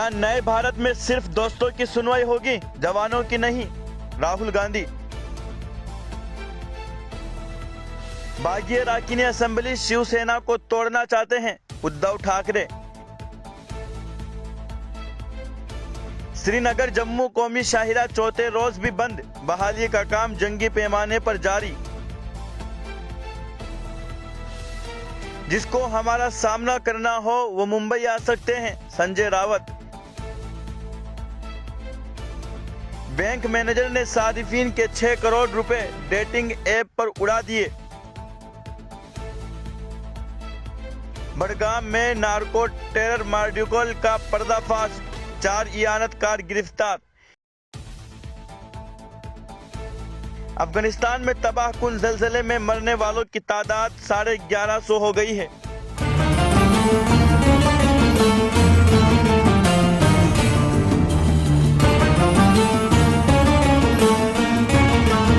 क्या नए भारत में सिर्फ दोस्तों की सुनवाई होगी, जवानों की नहीं? राहुल गांधी। बागी राकिनी असेंबली शिवसेना को तोड़ना चाहते हैं, उद्धव ठाकरे। श्रीनगर जम्मू कौमी शाहिरा चौथे रोज भी बंद, बहाली का काम जंगी पैमाने पर जारी। जिसको हमारा सामना करना हो वो मुंबई आ सकते हैं, संजय रावत। बैंक मैनेजर ने सारिफीन के 6 करोड़ रुपए डेटिंग ऐप पर उड़ा दिए। बड़गाम में नार्को टेरर मार्ड्यूकोल का पर्दाफाश, 4 इयानतकार गिरफ्तार। अफगानिस्तान में तबाहकुन ज़लज़ले में मरने वालों की तादाद 1150 हो गई है।